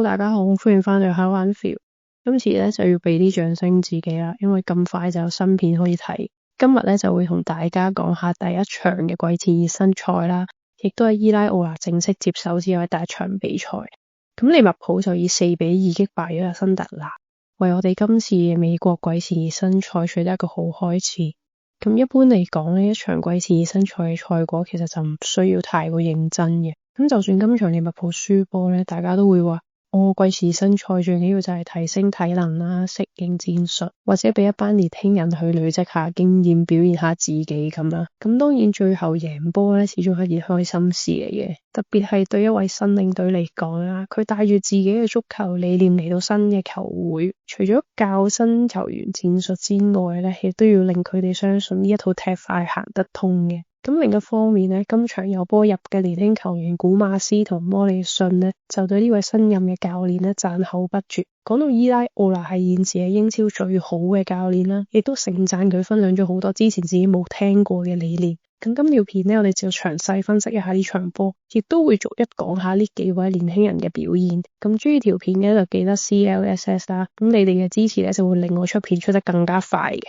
Hello， 大家好，歡迎翻到 How I Feel。今次咧就要俾啲掌聲自己啦，因為咁快就有新片可以睇。今日咧就會同大家講下第一場嘅季前熱身賽啦，亦都係伊拉奧拿正式接手之後嘅第一場比賽。咁利物浦就以4-2擊敗咗阿辛特蘭，為我哋今次嘅美國季前熱身賽取得一個好開始。咁一般嚟講呢，一場季前熱身賽嘅賽果其實就唔需要太過認真嘅。咁就算今場利物浦輸波咧，大家都會話季前熱身賽最緊要就係提升體能啦、適應戰術，或者俾一班年輕人去累積下經驗，表現下自己咁啦。咁當然最後贏波咧，始終係件開心事嚟嘅。特別係對一位新領隊嚟講啦，佢帶住自己嘅足球理念嚟到新嘅球會，除咗教新球員戰術之外咧，亦都要令佢哋相信呢一套踢法係行得通嘅。咁另一方面咧，今場有波入嘅年輕球員古馬斯同摩利遜咧，就對呢位新任嘅教練咧讚口不絕。講到伊拉奧拿係現時嘅英超最好嘅教練啦，亦都盛讚佢分享咗好多之前自己冇聽過嘅理念。咁今條片咧，我哋就詳細分析一下呢場波，亦都會逐一講下呢幾位年輕人嘅表現。咁中意條片嘅就記得 CLSS 啦，咁你哋嘅支持咧就會令我出片出得更加快嘅。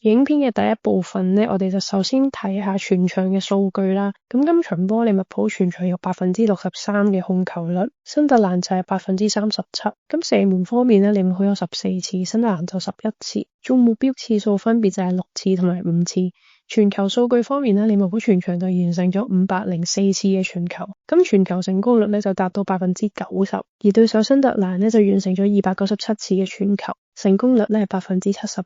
影片嘅第一部分呢，我哋就首先睇下全場嘅數據啦。咁今場波利物浦全場有 63% 嘅控球率，辛特蘭就係 37%。咁射門方面呢，利物浦有14次，辛特蘭就11次，中目標次數分別就係6次同埋5次。傳球數據方面呢，利物浦全場就完成咗504次嘅傳球，咁傳球成功率呢就達到 90%，而對手辛特蘭呢就完成咗297次嘅傳球，成功率呢係 78%。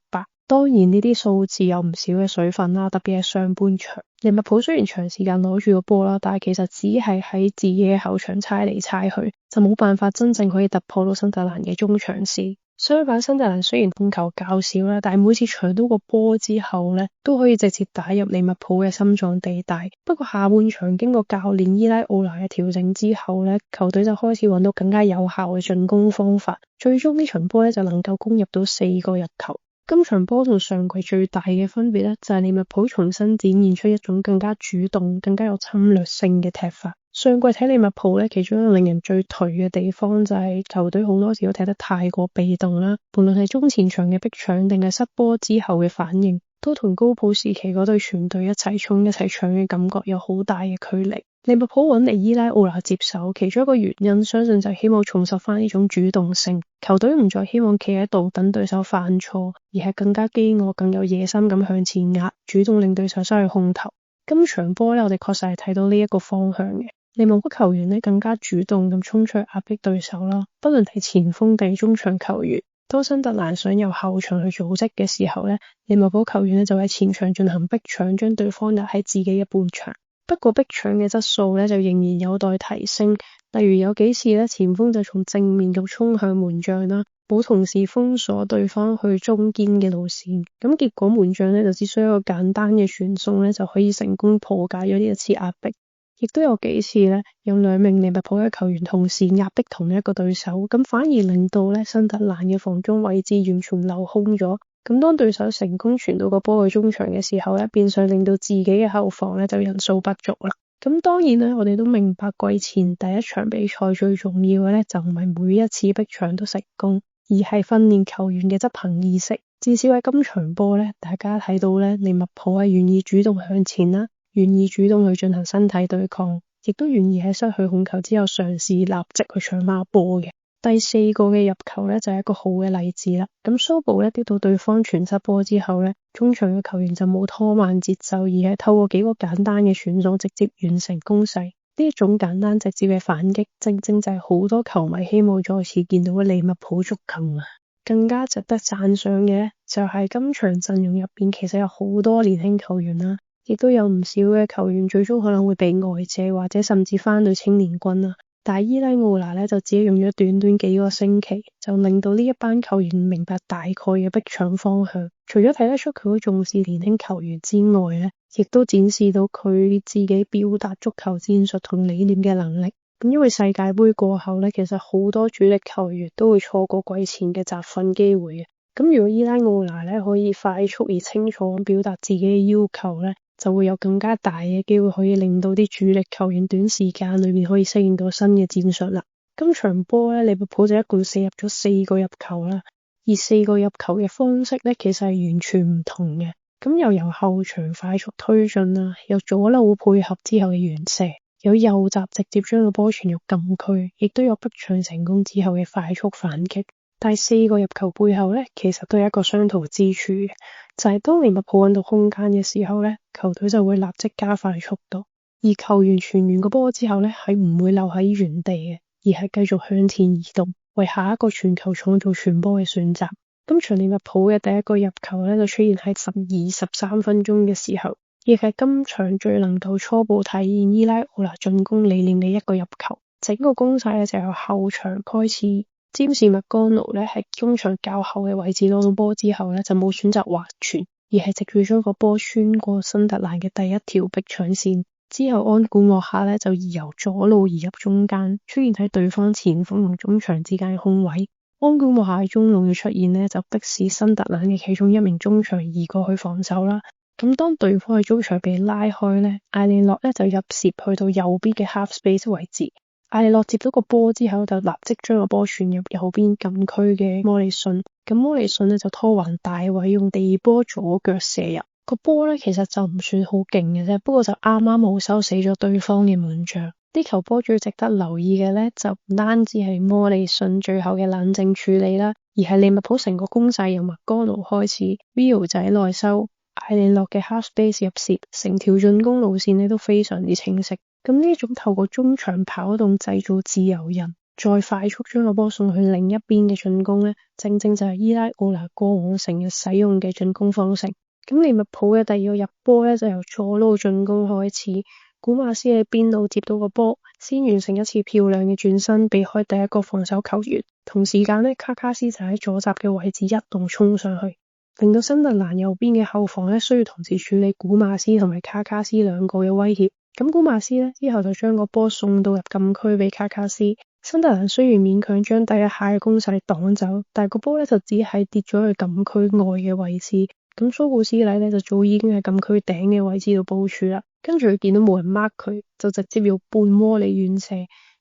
當然呢啲數字有唔少嘅水分啦，特別係上半場，利物浦雖然長時間攞住個波啦，但係其實只係喺自己嘅後場猜嚟猜去，就冇辦法真正可以突破到辛特蘭嘅中場線。相反，辛特蘭雖然控球較少啦，但係每次搶到個波之後呢，都可以直接打入利物浦嘅心臟地帶。不過下半場經過教練伊拉奧拿嘅調整之後呢，球隊就開始揾到更加有效嘅進攻方法，最終呢場波呢就能夠攻入到4個入球。今場波同上季最大嘅分別呢，就係利物浦重新展現出一種更加主動、更加有侵略性嘅踢法。上季睇利物浦呢，其中一個令人最頹嘅地方就係球隊好多時都踢得太過被動啦，無論係中前場嘅逼搶定係失波之後嘅反應，都同高普時期嗰隊全隊一齊衝一齊搶嘅感覺有好大嘅距離。利物浦揾嚟伊拉奧拿接手，其中一個原因相信就係希望重拾翻呢種主動性。球隊唔再希望企喺度等對手犯錯，而係更加飢餓、更有野心咁向前壓，主動令對手失去控球。今場波呢，我哋確實係睇到呢一個方向嘅。利物浦球員呢更加主動咁衝出去壓迫對手啦，不論係前鋒定係中場球員。當辛特蘭想由後場去組織嘅時候呢，利物浦球員呢就喺前場進行逼搶，將對方壓喺自己嘅半場。不過逼搶嘅質素呢就仍然有待提升，例如有幾次呢，前鋒就從正面咁衝向門將啦，冇同時封鎖對方去中堅嘅路線，咁結果門將呢就只需要一個簡單嘅傳送呢就可以成功破解咗呢一次壓迫。亦都有幾次呢，有2名利物浦嘅球員同時壓迫同一個對手，咁反而令到呢辛特蘭嘅防中位置完全留空咗。咁當對手成功傳到個波去中場嘅時候呢，變相令到自己嘅後防呢就人數不足啦。咁當然呢，我哋都明白季前第一場比賽最重要嘅呢，就唔係每一次逼搶都成功，而係訓練球員嘅執行意識。至少喺今場波呢，大家睇到呢，利物浦係願意主動向前啦，願意主動去進行身體對抗，亦都願意喺失去控球之後嘗試立即去搶翻波嘅。第4個嘅入球呢，就係一個好嘅例子啦。咁蘇布呢，跌到對方傳失波之後呢，中場嘅球員就冇拖慢節奏，而係透過幾個簡單嘅傳送直接完成攻勢。呢一種簡單直接嘅反擊，正正就係好多球迷希望再次見到嘅利物浦足球啊！更加值得讚賞嘅就係今場陣容入邊其實有好多年輕球員啦，亦都有唔少嘅球員最終可能會被外借或者甚至翻到青年軍啦。但係伊拉奧拿呢，就只係用咗短短幾個星期，就令到呢一班球員明白大概嘅逼搶方向。除咗睇得出佢好重視年輕球員之外呢，亦都展示到佢自己表達足球戰術同理念嘅能力。咁因為世界盃過後呢，其實好多主力球員都會錯過季前嘅集訓機會嘅。咁如果伊拉奧拿呢，可以快速而清楚咁表達自己嘅要求呢，就會有更加大嘅機會可以令到啲主力球員短時間裏面可以適應到新嘅戰術啦。今場波咧，利物浦就一共射入咗4個入球啦，而4個入球嘅方式咧，其實係完全唔同嘅。咁又由後場快速推進啦，有左路配合之後嘅遠射，有右閘直接將個波傳入禁區，亦都有逼搶成功之後嘅快速反擊。但係4個入球背後咧，其實都有一個相同之處嘅，就係當利物浦揾到空間嘅時候咧，球隊就會立即加快速度，而球員傳完個波之後咧，係唔會留喺原地嘅，而係繼續向前移動，為下一個傳球創造傳波嘅選擇。今場利物浦嘅第一個入球咧，就出現喺13分鐘嘅時候，亦係今場最能夠初步體現伊拉奧拿進攻理念嘅一個入球。整個攻勢咧就由後場開始，詹士麥干奴咧喺中場較後嘅位置攞到波之後咧，就冇選擇滑傳，而係直接將個波穿過新特蘭嘅第一條逼搶線。之後安古莫夏咧就由左路移入中間，出現喺對方前鋒同中場之間嘅空位。安古莫夏喺中路嘅出現呢，就迫使新特蘭嘅其中一名中場移過去防守啦。咁當對方喺中場被拉開呢，艾利諾咧就入楔去到右邊嘅 half space 位置。艾利諾接到個波之後，就立即將個波傳入右邊禁區嘅摩利遜。咁摩利遜呢，就拖橫大位，用地波左腳射入。個波咧其實就唔算好勁嘅啫，不過就啱啱好收死咗對方嘅門將。呢球波最值得留意嘅咧，就唔單止係摩利遜最後嘅冷靜處理啦，而係利物浦成個攻勢由麥哥奴開始 ，Rio 仔內收，艾利諾嘅 half space 入楔，成條進攻路線咧都非常之清晰。咁呢種透過中場跑動製造自由人，再快速將個波送去另一邊嘅進攻咧，正正就係伊拉奧拿過往成日使用嘅進攻方式。咁利物浦嘅第二個入波咧，就由左路進攻開始，古馬斯喺邊度接到個波，先完成一次漂亮嘅轉身，避開第一個防守球員。同時間咧，卡卡斯就喺左閘嘅位置一度衝上去，令到新特蘭右邊嘅後防咧需要同時處理古馬斯同埋卡卡斯兩個嘅威脅。咁古馬斯咧之後就將個波送到入禁區俾卡卡斯。新特蘭雖然勉強將第一下嘅攻勢擋走，但係個波咧就只係跌咗去禁區外嘅位置。咁蘇布斯禮咧就早已經喺禁區頂嘅位置度部署啦，跟住佢見到冇人 mark 佢，就直接用半窩嚟遠射。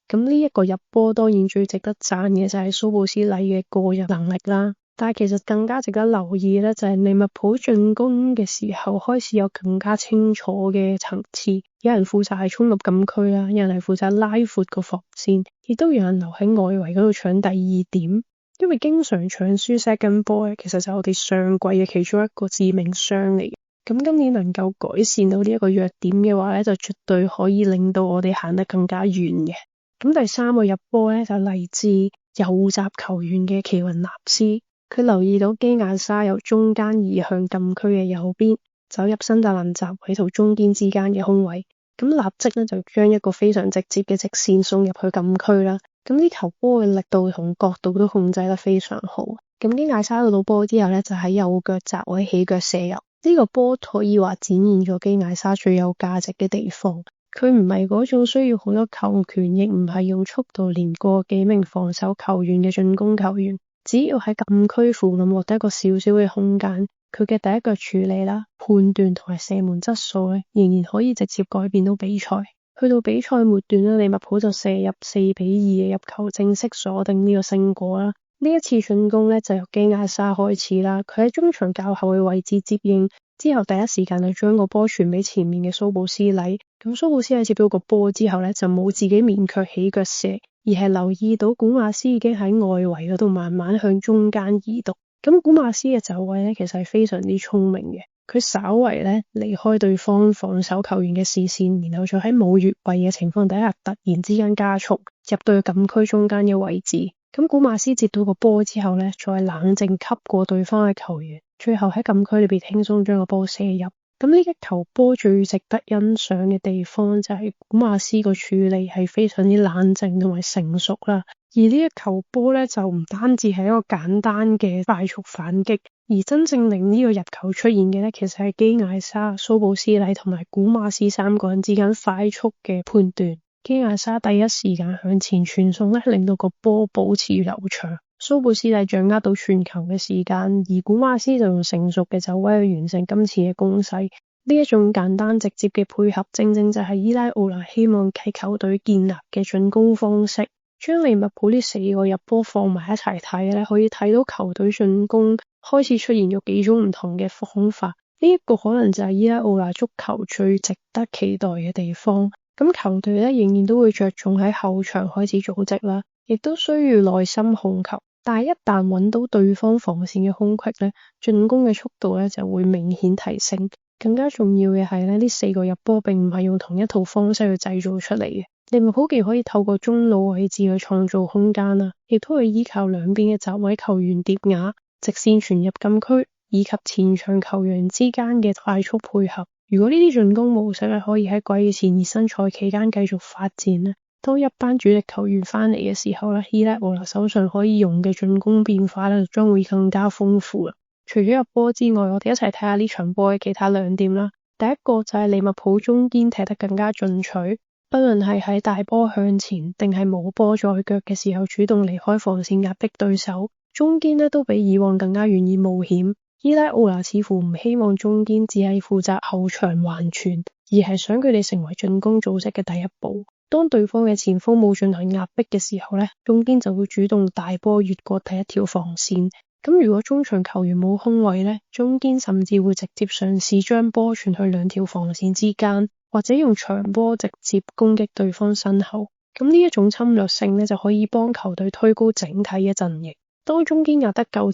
咁呢一個入波當然最值得讚嘅就係蘇布斯禮嘅個人能力啦，但係其實更加值得留意咧就係利物浦進攻嘅時候開始有更加清楚嘅層次，有人負責係衝入禁區啦，有人係負責拉闊個防線，亦都有人留喺外圍嗰度搶第二點。因為經常搶輸 second ball 其實就係我哋上季嘅其中一個致命傷嚟嘅。咁今年能夠改善到呢一個弱點嘅話咧，就絕對可以令到我哋行得更加遠嘅。咁第三個入波咧就嚟自右閘球員嘅奇雲納斯，佢留意到基亞沙由中間移向禁區嘅右邊，走入新特蘭閘位同中堅之間嘅空位，咁立即咧就將一個非常直接嘅直線送入去禁區啦。咁呢球波嘅力度同角度都控制得非常好。咁基亞沙到到波之後咧，就喺右腳閘位起腳射入。呢個波可以話展現咗基亞沙最有價值嘅地方。佢唔係嗰種需要好多球權，亦唔係用速度連過幾名防守球員嘅進攻球員。只要喺禁區附近獲得一個小小嘅空間，佢嘅第一腳處理啦、判斷同埋射門質素咧，仍然可以直接改變到比賽。去到比賽末段咧，利物浦就射入4-2嘅入球，正式鎖定呢個勝果啦。呢一次進攻咧就由基亞沙開始啦，佢喺中場較後嘅位置接應，之後第一時間就將個波傳俾前面嘅蘇布斯禮。咁蘇布斯禮接到個波之後咧，就冇自己勉強起腳射，而係留意到古馬斯已經喺外圍嗰度慢慢向中間移動。咁古馬斯嘅走位咧，其實係非常之聰明嘅。佢稍為咧離開對方防守球員嘅視線，然後再喺冇越位嘅情況底下，突然之間加速入到禁區中間嘅位置。咁古馬斯接到個波之後咧，再冷靜吸過對方嘅球員，最後喺禁區裏邊輕鬆將個波射入。咁呢一球波最值得欣賞嘅地方就係古馬斯個處理係非常之冷靜同埋成熟啦。而呢一球波咧就唔單止係一個簡單嘅快速反擊，而真正令呢個入球出現嘅咧，其實係基艾沙、蘇布斯禮同埋古馬斯三個人之間快速嘅判斷。基艾沙第一時間向前傳送咧，令到個波保持流暢。蘇布斯禮掌握到傳球嘅時間，而古馬斯就用成熟嘅走位去完成今次嘅攻勢。呢一種簡單直接嘅配合，正正就係伊拉奧拿希望喺球隊建立嘅進攻方式。將利物浦呢4個入波放埋一齊睇咧，可以睇到球隊進攻開始出現咗幾種唔同嘅方法。呢一個可能就係伊拉奧拿足球最值得期待嘅地方。咁球隊咧仍然都會着重喺後場開始組織啦，亦都需要耐心控球。但係一旦揾到對方防線嘅空隙咧，進攻嘅速度咧就會明顯提升。更加重要嘅係咧，呢4個入波並唔係用同一套方式去製造出嚟嘅。利物浦既可以透過中路位置去創造空間啦，亦都可以依靠兩邊嘅閘位球員疊瓦、直線傳入禁區以及前場球員之間嘅快速配合。如果呢啲進攻模式咧可以喺季前熱身賽期間繼續發展咧，當一班主力球員翻嚟嘅時候咧，伊拉奧拿手上可以用嘅進攻變化咧，將會更加豐富啦。除咗入波之外，我哋一齊睇下呢場波嘅其他亮點啦。第一個就係利物浦中堅踢得更加進取，不論係喺大波向前定係冇波在腳嘅時候主動離開防線壓迫對手，中堅咧都比以往更加願意冒險。伊拉奧拿似乎唔希望中堅只係負責後場橫傳，而係想佢哋成為進攻組織嘅第一步。當對方嘅前鋒冇進行壓迫嘅時候咧，中堅就會主動大波越過第一條防線。咁如果中場球員冇空位咧，中堅甚至會直接嘗試將波傳去兩條防線之間，或者用長波直接攻擊對方身後。咁呢一種侵略性咧就可以幫球隊推高整體嘅陣型。當中堅壓得夠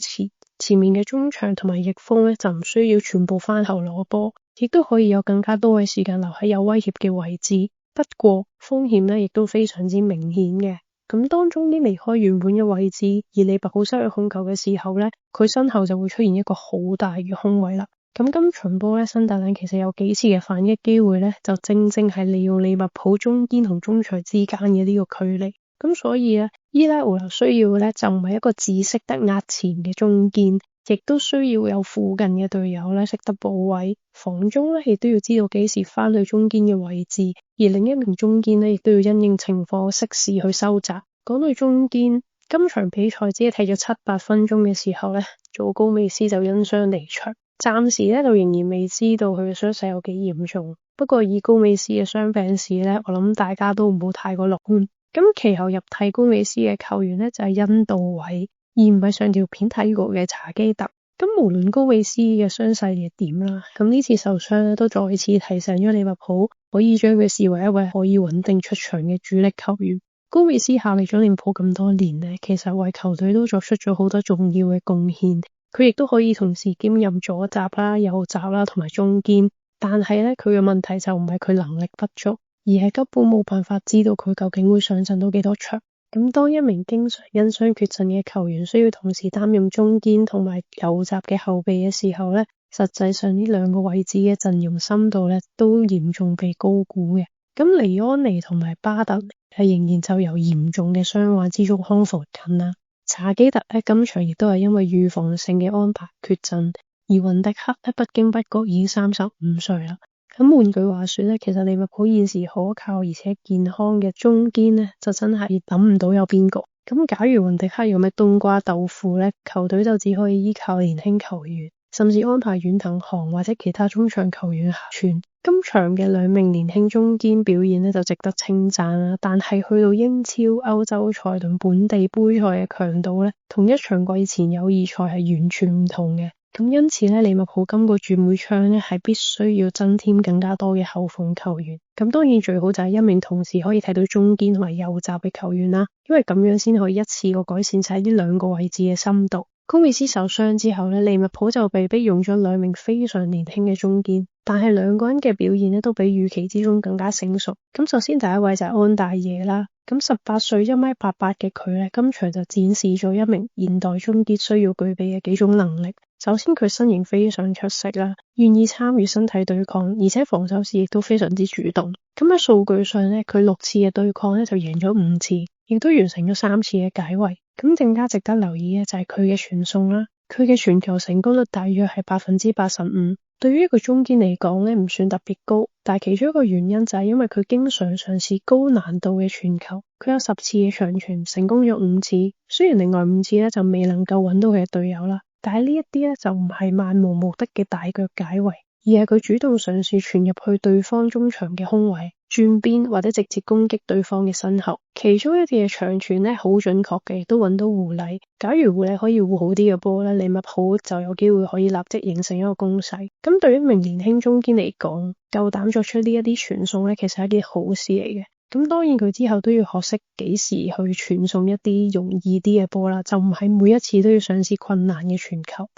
前面嘅中場同埋翼鋒咧就唔需要全部翻後攞波，亦都可以有更加多嘅時間留喺有威脅嘅位置。不過風險咧亦都非常之明顯嘅。咁當中堅離開原本嘅位置，而利物浦失去控球嘅時候咧，佢身後就會出現一個好大嘅空位啦。咁今場波咧，新特蘭其實有幾次嘅反擊機會咧，就正係利用利物浦中堅同中場之間嘅呢個距離。咁所以咧，伊拉奧拿需要咧就唔係一個只識得壓前嘅中堅，亦都需要有附近嘅隊友咧識得補位，防中咧亦都要知道幾時翻去中堅嘅位置，而另一名中堅咧亦都要因應情況適時去收窄。講到中堅，今場比賽只係踢咗7-8分鐘嘅時候咧，祖高美斯就因傷離場，暫時咧就仍然未知道佢嘅傷勢有幾嚴重。不過以高美斯嘅傷病史咧，我諗大家都唔好太過樂觀。咁其後入替高美斯嘅球員咧就係恩道偉，而唔係上條片睇過嘅查基特。咁無論高美斯嘅傷勢係點啦，咁呢次受傷咧都再次提醒咗利物浦可以將佢視為一位可以穩定出場嘅主力球員。高美斯效力咗利物浦咁多年咧，其實為球隊都作出咗好多重要嘅貢獻。佢亦都可以同時兼任左閘啦、右閘啦同埋中堅。但係咧，佢嘅問題就唔係佢能力不足，而係根本冇辦法知道佢究竟會上陣到幾多場。咁當一名經常因傷缺陣嘅球員需要同時擔任中堅同埋右閘嘅後備嘅時候咧，實際上呢兩個位置嘅陣容深度咧都嚴重被高估嘅。咁尼安尼同埋巴特仍然就由嚴重嘅傷患之中康復緊啦。查基特今場亦都係因為預防性嘅安排缺陣，而雲迪克不經不覺已經35歲啦。咁換句話說咧，其實利物浦現時可靠而且健康嘅中堅咧，就真係諗唔到有邊個。咁假如雲迪克有咩冬瓜豆腐咧，球隊就只可以依靠年輕球員，甚至安排遠藤航或者其他中場球員客串。今場嘅兩名年輕中堅表現咧就值得稱讚啦，但係去到英超、歐洲賽同本地杯賽嘅強度咧，同一場季前友誼賽係完全唔同嘅。咁因此咧，利物浦今個轉會窗咧係必須要增添更加多嘅後防球員。咁當然最好就係一名同時可以睇到中堅同埋右閘嘅球員啦，因為咁樣先可以一次過改善晒呢兩個位置嘅深度。高美斯受傷之後咧，利物浦就被逼用咗兩名非常年輕嘅中堅，但係兩個人嘅表現咧都比預期之中更加成熟。咁首先第一位就係安大爺啦，咁18歲1.88米嘅佢咧，今場就展示咗一名現代中堅需要具備嘅幾種能力。首先佢身形非常出色啦，願意參與身體對抗，而且防守時亦都非常之主動。咁喺數據上咧，佢6次嘅對抗咧就贏咗5次，亦都完成咗3次嘅解圍。咁更加值得留意嘅就係佢嘅傳送啦，佢嘅傳球成功率大約係85%。對於一個中堅嚟講咧，唔算特別高，但係其中一個原因就係因為佢經常嘗試高難度嘅傳球。佢有10次嘅長傳，成功咗5次，雖然另外5次咧就未能夠揾到佢嘅隊友啦，但係呢一啲咧就唔係漫無目的嘅大腳解圍，而係佢主動嘗試傳入去對方中場嘅空位。轉邊或者直接攻擊對方嘅身後。其中一啲嘅長傳呢，好準確嘅，亦都揾到狐狸。假如狐狸可以護好啲嘅波呢，利物浦就有機會可以立即形成一個攻勢。咁對於一名年輕中堅嚟講，夠膽作出呢一啲傳送呢，其實係一件好事嚟嘅。咁當然佢之後都要學識幾時去傳送一啲容易啲嘅波啦，就唔係每一次都要嘗試困難嘅傳球。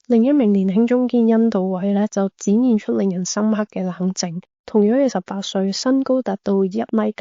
另一名年輕中堅恩道偉呢，就展現出令人深刻嘅冷靜。同樣係18歲，身高達到1.98米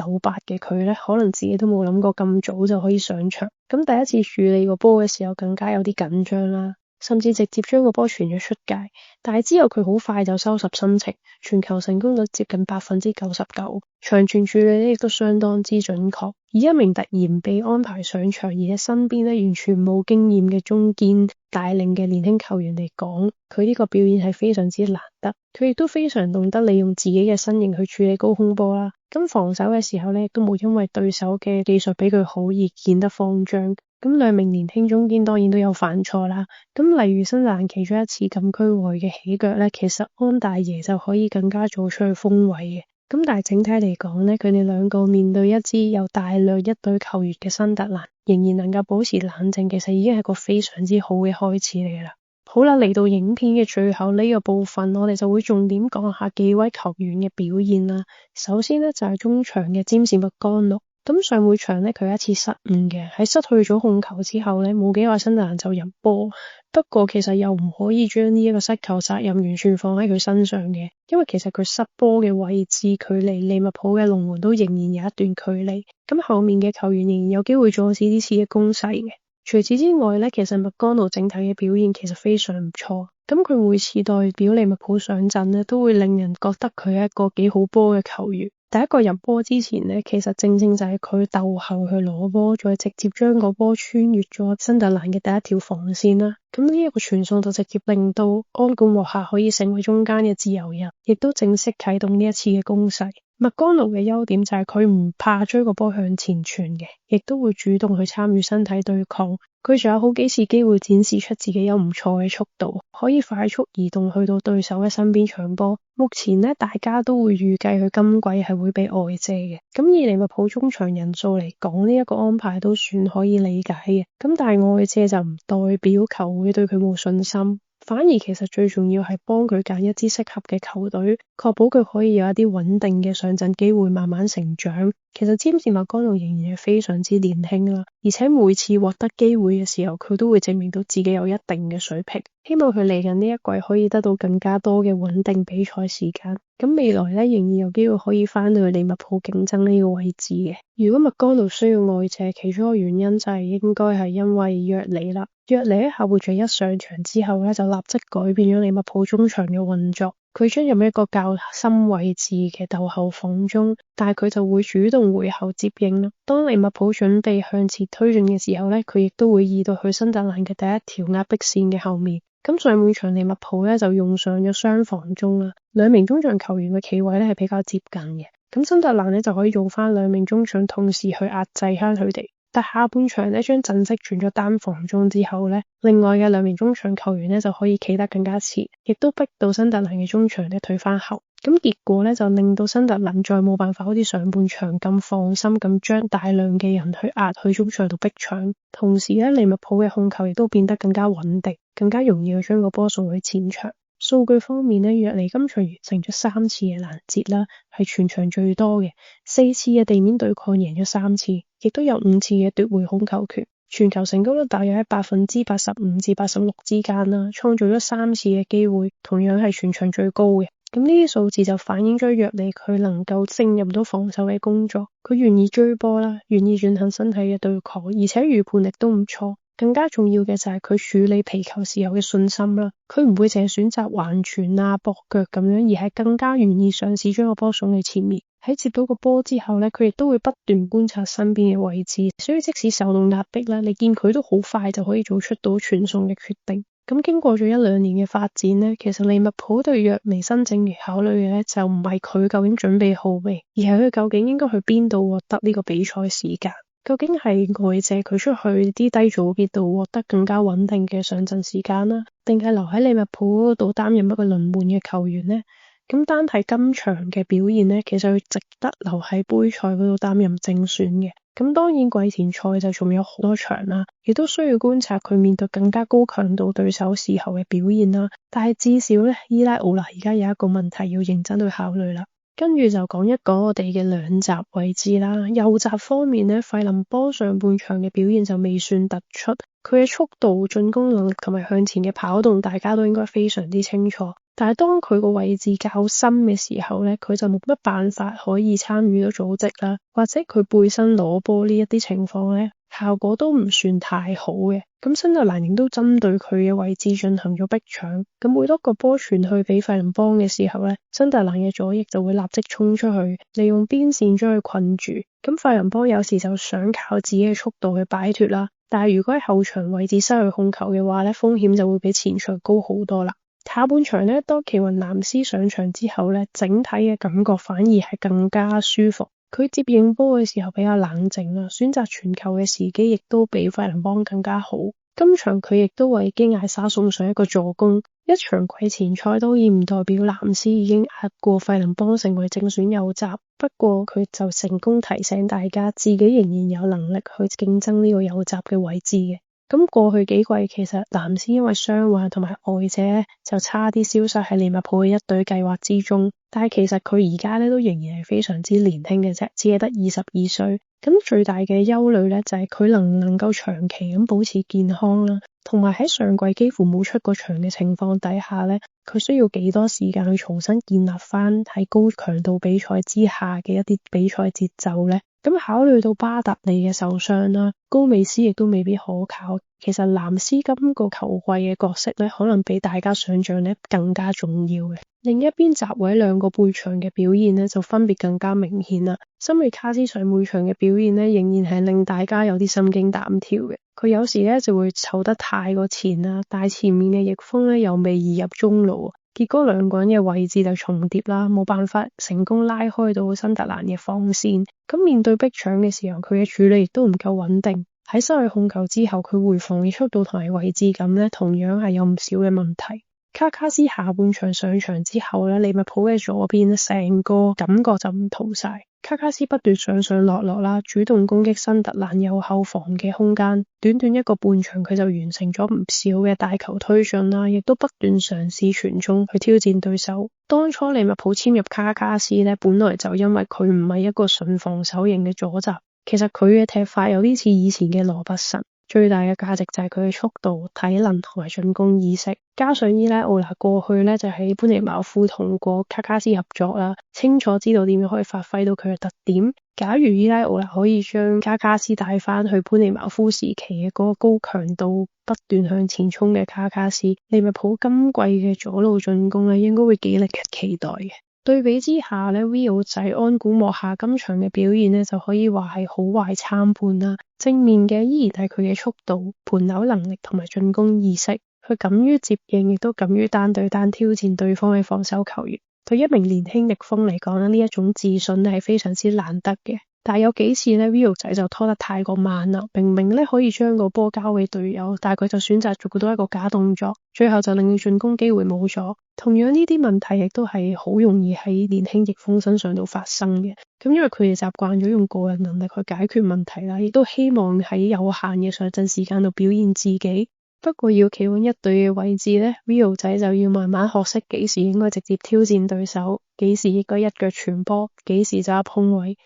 嘅佢呢，可能自己都冇諗過咁早就可以上場。咁第一次處理個波嘅時候，更加有啲緊張啦，甚至直接將個波傳咗出界。但係之後佢好快就收拾心情，傳球成功率接近99%，長傳處理呢亦都相當之準確。以一名突然被安排上場，而且身邊呢完全冇經驗嘅中堅帶領嘅年輕球員嚟講，佢呢個表現係非常之難得。佢亦都非常懂得利用自己嘅身形去處理高空波啦。咁防守嘅時候呢，亦都冇因為對手嘅技術比佢好而顯得慌張。咁兩名年輕中堅當然都有犯錯啦。咁例如新西蘭其中一次禁區外嘅起腳呢，其實安大爺就可以更加早出去封位嘅。咁但係整體嚟講呢，佢哋兩個面對一支有大量一隊球員嘅新特蘭，仍然能夠保持冷靜，其實已經係個非常之好嘅開始嚟啦。好啦，嚟到影片嘅最後呢個部分，我哋就會重點講下幾位球員嘅表現啦。首先呢，就係中場嘅詹士麥干諾。咁上半場呢，佢有一次失誤嘅，喺失去咗控球之後呢，冇幾耐新特蘭就入波。不過其實又唔可以將呢一個失球責任完全放喺佢身上嘅，因為其實佢失波嘅位置距離利物浦嘅龍門都仍然有一段距離，咁後面嘅球員仍然有機會阻止呢次嘅攻勢嘅。除此之外呢，其實麥干奴整體嘅表現其實非常唔錯，咁佢每次代表利物浦上陣呢，都會令人覺得佢係一個幾好波嘅球員。第一個入波之前呢，其實正正就係佢逗後去攞波，再直接將個波穿越咗新特蘭嘅第一條防線啦。咁呢一個傳送就直接令到安管沃夏可以成為中間嘅自由人，亦都正式啟動呢一次嘅攻勢。麥干奴嘅優點就係佢唔怕追個波向前傳嘅，亦都會主動去參與身體對抗。佢仲有好幾次機會展示出自己有唔錯嘅速度，可以快速移動去到對手嘅身邊搶波。目前呢，大家都會預計佢今季係會被外借嘅。咁以利物浦中場人數嚟講，呢一個安排都算可以理解嘅。咁但係外借就唔代表球會對佢冇信心。反而其實最重要係幫佢揀一支適合嘅球隊，確保佢可以有一啲穩定嘅上陣機會，慢慢成長。其實詹士麥干奴仍然係非常之年輕啦，而且每次獲得機會嘅時候，佢都會證明到自己有一定嘅水平。希望佢嚟緊呢一季可以得到更加多嘅穩定比賽時間。咁未來呢，仍然有機會可以翻到去利物浦競爭呢個位置嘅。如果麥干奴需要外借，其中一個原因就係應該係因為約里啦。約里喺下半場一上場之後呢，就立即改變咗利物浦中場嘅運作。佢進入一個較深位置嘅逗後防中，但係佢就會主動回後接應啦。當利物浦準備向前推進嘅時候呢，佢亦都會移到去新特蘭嘅第一條壓迫線嘅後面。咁上半場利物浦呢，就用上咗雙防中啦，兩名中場球員嘅企位呢係比較接近嘅。咁新特蘭呢，就可以用翻兩名中場同時去壓制翻佢哋。但下半場呢，將陣式轉咗單防中之後呢，另外嘅兩名中場球員呢就可以企得更加前，亦都逼到新特蘭嘅中場呢退翻後。咁結果呢，就令到新特蘭再冇辦法好似上半場咁放心咁將大量嘅人去壓去中場度逼搶。同時呢，利物浦嘅控球亦都變得更加穩定，更加容易去將個波送去前場。數據方面呢，約尼今場完成咗3次嘅攔截啦，係全場最多嘅。4次嘅地面對抗贏咗3次，亦都有5次嘅奪回控球權。傳球成功率大約喺85%至86%之間啦，創造咗3次嘅機會，同樣係全場最高嘅。咁呢啲數字就反映咗約尼佢能夠勝任到防守嘅工作，佢願意追波啦，願意進行身體嘅對抗，而且預判力都唔錯。更加重要嘅就係佢處理皮球時候嘅信心啦，佢唔會淨係選擇橫傳啊、駁腳咁樣，而係更加願意嘗試將個波送去前面。喺接到個波之後呢，佢亦都會不斷觀察身邊嘅位置，所以即使受到壓迫啦，你見佢都好快就可以做出到傳送嘅決定。咁經過咗1-2年嘅發展呢，其實利物浦對約尼新政而考慮嘅呢，就唔係佢究竟準備好未，而係佢究竟應該去邊度獲得呢個比賽時間。究竟係外借佢出去啲低組別度獲得更加穩定嘅上陣時間啦，定係留喺利物浦度擔任一個輪換嘅球員呢？咁單睇今場嘅表現呢，其實佢值得留喺杯賽嗰度擔任正選嘅。咁當然季前賽就仲有好多場啦，亦都需要觀察佢面對更加高強度對手時候嘅表現啦。但係至少呢，伊拉奧拿而家有一個問題要認真去考慮啦。跟住就講一講我哋嘅兩閘位置啦。右閘方面呢，費林邦上半場嘅表現就未算突出，佢嘅速度、進攻能力同埋向前嘅跑動，大家都應該非常之清楚。但係當佢個位置較深嘅時候呢，佢就冇乜辦法可以參與到組織啦，或者佢背身攞波呢一啲情況呢，效果都唔算太好嘅。咁新特蘭亦都針對佢嘅位置進行咗逼搶，咁每多個波傳去俾費林邦嘅時候呢，新特蘭嘅左翼就會立即衝出去，利用邊線將佢困住。咁費林邦有時就想靠自己嘅速度去擺脫啦，但係如果喺後場位置失去控球嘅話呢，風險就會比前場高好多啦。下半場呢，當奇雲南斯上場之後呢，整體嘅感覺反而係更加舒服。佢接應波嘅時候比較冷靜啦，選擇傳球嘅時機亦都比費林邦更加好。今場佢亦都為基艾莎送上一個助攻。一場季前賽都唔代表藍斯已經壓過費林邦成為正選右閘，不過佢就成功提醒大家自己仍然有能力去競爭呢個右閘嘅位置嘅。咁過去幾季其實藍斯因為傷患同埋外借就差啲消失喺利物浦嘅一隊計劃之中，但係其實佢而家都仍然係非常之年輕嘅啫，只係得22歲。咁最大嘅憂慮呢，就係佢能唔能夠長期咁保持健康啦，同埋喺上季幾乎冇出過場嘅情況底下呢，佢需要幾多時間去重新建立翻喺高強度比賽之下嘅一啲比賽節奏呢？咁考慮到巴特利嘅受傷啦，高美斯亦都未必可靠。其實藍斯今個球季嘅角色呢，可能比大家想象呢更加重要嘅。另一邊閘位兩個背場嘅表現呢，就分別更加明顯啦。森美卡斯上半場嘅表現呢，仍然係令大家有啲心驚膽跳嘅。佢有時呢就會湊得太過前啦，但係前面嘅翼鋒呢又未移入中路，結果兩個人嘅位置就重疊啦，冇辦法成功拉開到新特蘭嘅防線。咁面對逼搶嘅時候，佢嘅處理亦都唔夠穩定。喺失去控球之後，佢回防嘅速度同埋位置感呢，同樣係有唔少嘅問題。卡卡斯下半場上場之後呢，利物浦嘅左邊成個感覺就唔同晒。卡卡斯不斷上上落落啦，主動攻擊新特蘭右後防嘅空間。短短一個半場，佢就完成咗唔少嘅大球推進啦，亦都不斷嘗試傳中去挑戰對手。當初利物浦簽入卡卡斯呢，本來就因為佢唔係一個純防守型嘅左閘，其實佢嘅踢法有啲似以前嘅羅伯臣。最大嘅價值就係佢嘅速度、體能同埋進攻意識，加上伊拉奧拿過去呢，就喺般尼茅夫同過卡卡斯合作啦，清楚知道點樣可以發揮到佢嘅特點。假如伊拉奧拿可以將卡卡斯帶翻去般尼茅夫時期嘅嗰個高強度不斷向前衝嘅卡卡斯，利物浦今季嘅左路進攻呢，應該會幾令人期待嘅。對比之下呢，Rio 仔安古莫夏今場嘅表現呢，就可以話係好壞參半啦。正面嘅依然係佢嘅速度、盤扭能力同埋進攻意識，佢敢於接應，亦都敢於單對單挑戰對方嘅防守球員。對一名年輕翼鋒嚟講呢，呢一種自信呢係非常之難得嘅。但係有幾次呢 Rio 仔就拖得太過慢啦，明明呢可以將個波交俾隊友，但係佢就選擇做多一個假動作，最後就令到進攻機會冇咗。同樣呢啲問題亦都係好容易喺年輕翼鋒身上度發生嘅。咁因為佢哋習慣咗用個人能力去解決問題啦，亦都希望喺有限嘅上陣時間度表現自己。不過要企穩一隊嘅位置呢 Rio 仔就要慢慢學識幾時應該直接挑戰對手，幾時應該一腳傳波，幾時就控位。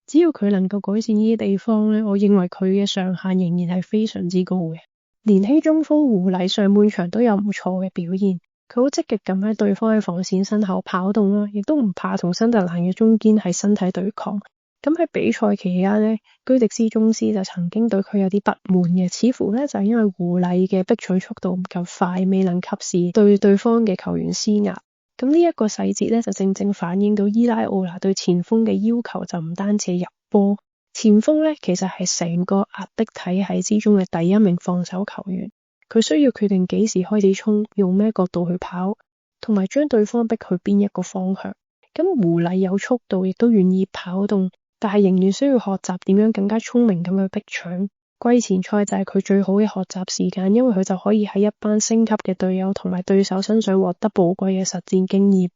只要佢能夠改善呢啲地方呢，我認為佢嘅上限仍然係非常之高嘅。年輕中鋒胡禮上半場都有唔錯嘅表現，佢好積極咁喺對方嘅防線身後跑動啦，亦都唔怕同新特蘭嘅中堅喺身體對抗。咁喺比賽期間呢，居迪斯宗斯就曾經對佢有啲不滿嘅，似乎呢就係因為胡禮嘅逼取速度唔夠快，未能及時對對方嘅球員施壓。咁呢一個細節呢，就正正反映到伊拉奧拿對前鋒嘅要求就唔單止係入波，前鋒呢其實係成個壓迫體系之中嘅第一名防守球員，佢需要決定幾時開始衝，用咩角度去跑，同埋將對方逼去邊一個方向。咁胡禮有速度，亦都願意跑動，但係仍然需要學習點樣更加聰明咁去逼搶。季前賽就係佢最好嘅學習時間，因為佢就可以喺一班升級嘅隊友同埋對手身上獲得寶貴嘅實戰經驗。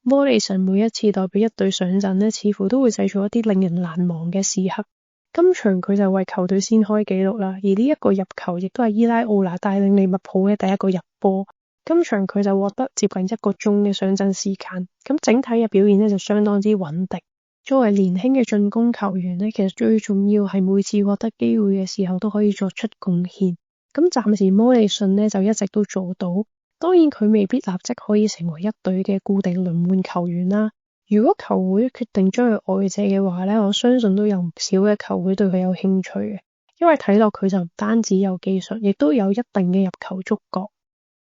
摩利臣每一次代表一隊上陣呢，似乎都會製造一啲令人難忘嘅時刻。今場佢就為球隊先開紀錄啦，而呢一個入球亦都係伊拉奧拿帶領利物浦嘅第一個入波。今場佢就獲得接近1個鐘嘅上陣時間，咁整體嘅表現呢就相當之穩定。作為年輕嘅進攻球員呢，其實最重要係每次獲得機會嘅時候都可以作出貢獻。咁暫時摩利臣呢就一直都做到，當然佢未必立即可以成為一隊嘅固定輪換球員啦。如果球會決定將佢外借嘅話呢，我相信都有唔少嘅球會對佢有興趣嘅，因為睇落佢就唔單止有技術，亦都有一定嘅入球觸覺。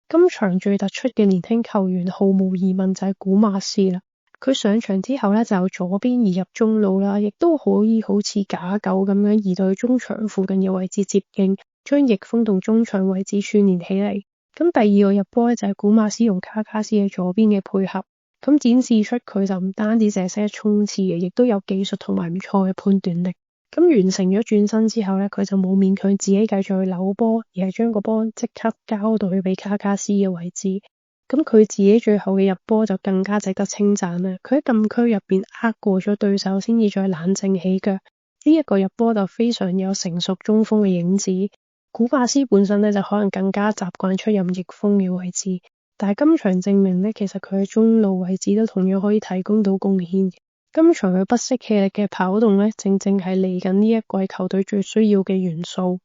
今場最突出嘅年輕球員毫無疑問就係古馬斯啦。佢上場之後呢，就由左邊移入中路啦，亦都可以好似假狗咁樣移到去中場附近嘅位置接應，將翼鋒同中場位置串聯起嚟。咁第二個入波呢，就係古馬斯同卡卡斯喺左邊嘅配合。咁展示出佢就唔單止淨係識得衝刺嘅，亦都有技術同埋唔錯嘅判斷力。咁完成咗轉身之後呢，佢就冇勉強自己繼續去扭波，而係將個波即刻交到去俾卡卡斯嘅位置。咁佢自己最後嘅入波就更加值得稱讚啦。佢喺禁區入邊呃過咗對手，先至再冷靜起腳。呢一個入波就非常有成熟中鋒嘅影子。古馬斯本身呢，就可能更加習慣出任翼鋒嘅位置。但係今場證明呢，其實佢喺中路位置都同樣可以提供到貢獻。今場佢不惜氣力嘅跑動呢，正正係嚟緊呢一季球隊最需要嘅元素。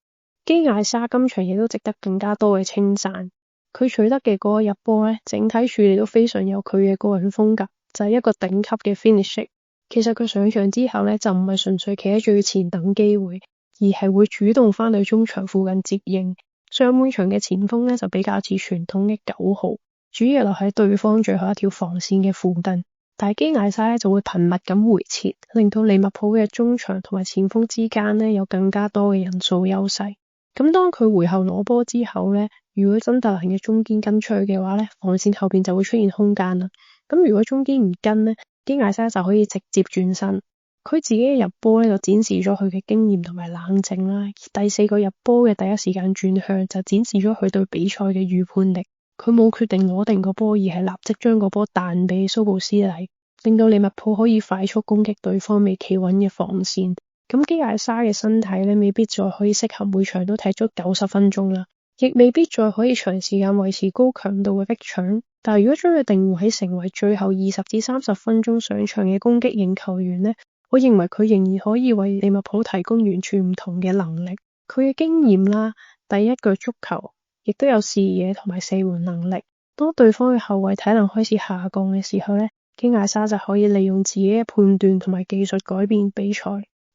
基艾沙今場亦都值得更加多嘅稱讚。佢取得嘅嗰個入波呢，整體處理都非常有佢嘅個人風格，就係一個頂級嘅 finish。其實佢上場之後呢，就唔係純粹企喺最前等機會，而係會主動翻去中場附近接應。上半場嘅前鋒呢，就比較似傳統嘅9號，主要留喺對方最後一條防線嘅附近。但係基艾沙呢，就會頻密咁回撤，令到利物浦嘅中場同埋前鋒之間呢，有更加多嘅人數優勢。咁當佢回後攞波之後呢，如果真特蘭嘅中堅跟出去嘅話呢，防線後邊就會出現空間啦。咁如果中堅唔跟呢，基艾沙就可以直接轉身。佢自己嘅入波呢，就展示咗佢嘅經驗同埋冷靜啦。而第4個入波嘅第一時間轉向就展示咗佢對比賽嘅預判力。佢冇決定攞定個波，而係立即將個波彈俾蘇布斯利，令到利物浦可以快速攻擊對方未企穩嘅防線。咁基艾沙嘅身體呢，未必再可以適合每場都踢足90分鐘啦，亦未必再可以長時間維持高強度嘅逼搶。但係如果將佢定位成為最後20至30分鐘上場嘅攻擊型球員呢，我認為佢仍然可以為利物浦提供完全唔同嘅能力。佢嘅經驗啦，第一腳足球，亦都有視野同埋射門能力。當對方嘅後衛體能開始下降嘅時候呢，基艾沙就可以利用自己嘅判斷同埋技術改變比賽。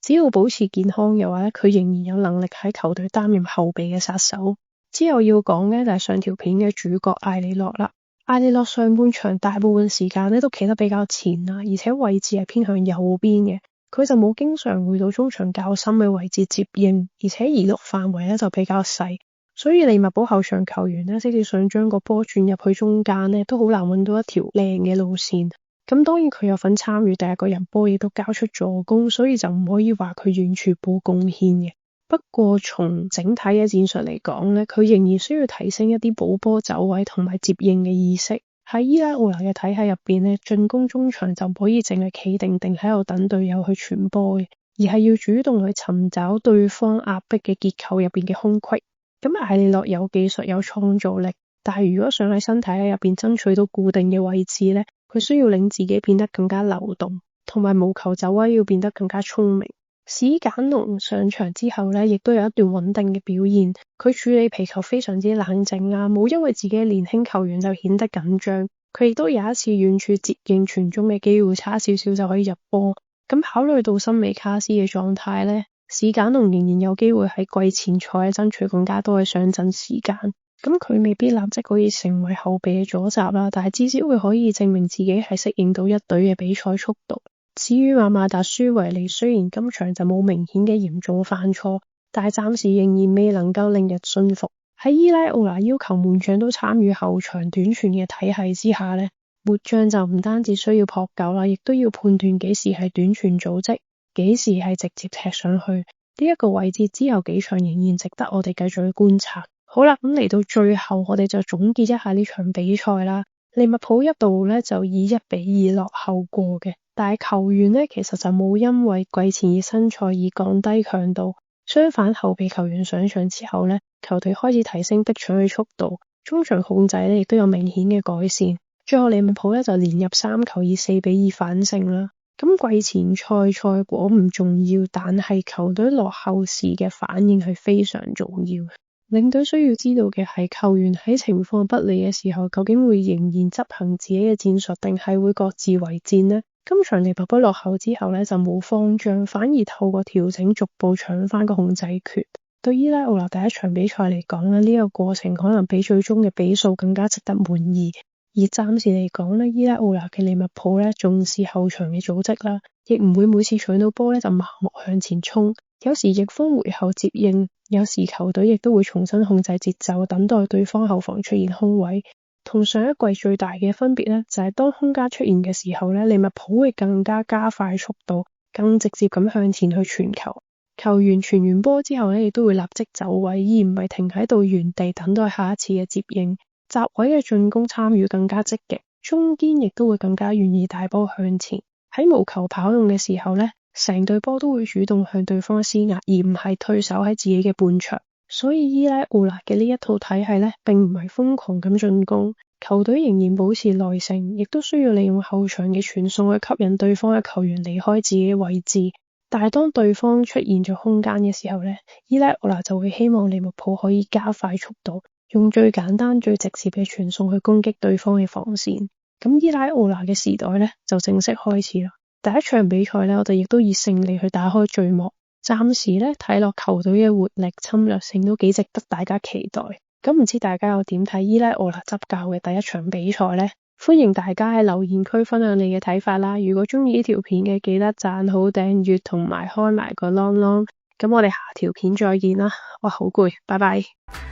只要保持健康嘅話呢，佢仍然有能力喺球隊擔任後備嘅殺手。之後要講呢，就係上條片嘅主角艾利諾啦。艾利諾上半場大部分時間呢都企得比較前啦，而且位置係偏向右邊嘅。佢就冇經常回到中場較深嘅位置接應，而且移動範圍呢就比較細。所以利物浦後場球員呢，即使想將個波轉入去中間呢，都好難揾到一條靚嘅路線。咁當然佢有份參與第一個入波，亦都交出助攻，所以就唔可以話佢完全冇貢獻嘅。不過從整體嘅戰術嚟講呢，佢仍然需要提升一啲補波走位同埋接應嘅意識。喺伊拉奧拿嘅體系入邊呢，進攻中場就唔可以淨係企定定喺度等隊友去傳波嘅，而係要主動去尋找對方壓迫嘅結構入邊嘅空隙。咁艾利諾有技術有創造力，但係如果想喺身體喺入邊爭取到固定嘅位置呢，佢需要令自己變得更加流動，同埋無球走位要變得更加聰明。史簡龍上場之後呢，亦都有一段穩定嘅表現。佢處理皮球非常之冷靜啊，冇因為自己嘅年輕球員就顯得緊張。佢亦都有一次遠處接應傳中嘅機會，差少少就可以入波。咁考慮到森美卡斯嘅狀態呢，史簡龍仍然有機會喺季前賽爭取更加多嘅上陣時間。咁佢未必立即可以成為後備嘅左閘啦，但係至少會可以證明自己係適應到一隊嘅比賽速度。至於馬馬達舒維尼，雖然今場就冇明顯嘅嚴重犯錯，但係暫時仍然未能夠令人信服。喺伊拉奧拿要求門將都參與後場短傳嘅體系之下呢，門將就唔單止需要撲救啦，亦都要判斷幾時係短傳組織，幾時係直接踢上去。呢一個位置之後幾場仍然值得我哋繼續去觀察。好啦，咁嚟到最後，我哋就總結一下呢場比賽啦。利物浦一度咧就以1-2落後過嘅，但係球員咧其實就冇因為季前熱身賽而降低強度，相反後備球員上場之後咧，球隊開始提升逼搶嘅速度，中場控制咧亦都有明顯嘅改善。最後利物浦咧就連入3球，以4-2反勝啦。咁季前賽果唔重要，但係球隊落後時嘅反應係非常重要。領隊需要知道嘅係，球員喺情況不利嘅時候，究竟會仍然執行自己嘅戰術，定係會各自為戰呢？今場利物浦落後之後咧，就冇慌張，反而透過調整逐步搶翻個控制權。對伊拉奧拿第一場比賽嚟講咧，呢個過程可能比最終嘅比數更加值得滿意。而暫時嚟講咧，伊拉奧拿嘅利物浦咧重視後場嘅組織啦，亦唔會每次取到波咧就盲目向前衝。有時逆風回後接應，有時球隊亦都會重新控制節奏，等待對方後防出現空位。同上一季最大嘅分別咧，就係當空間出現嘅時候咧，利物浦會更加加快速度，更直接咁向前去傳球。球員傳完波之後咧，亦都會立即走位，而唔係停喺度原地等待下一次嘅接應。閘位嘅進攻參與更加積極，中堅亦都會更加願意帶波向前。喺無球跑動嘅時候咧，成隊波都會主動向對方施壓，而唔係退守喺自己嘅半場。所以伊拉奧拿嘅呢一套體系咧，並唔係瘋狂咁進攻，球隊仍然保持耐性，亦都需要利用後場嘅傳送去吸引對方嘅球員離開自己嘅位置。但係當對方出現咗空間嘅時候咧，伊拉奧拿就會希望利物浦可以加快速度，用最簡單最直接嘅傳送去攻擊對方嘅防線。咁伊拉奧拿嘅時代咧就正式開始啦。第一場比賽咧，我哋亦都以勝利去打開序幕。暫時咧睇落球隊嘅活力、侵略性都幾值得大家期待。咁唔知大家又點睇伊拉奧拿執教嘅第一場比賽呢？歡迎大家喺留言區分享你嘅睇法啦。如果中意呢條片嘅，記得讚好、訂閱同埋開埋個啷啷。咁我哋下條片再見啦。哇，好攰，拜拜。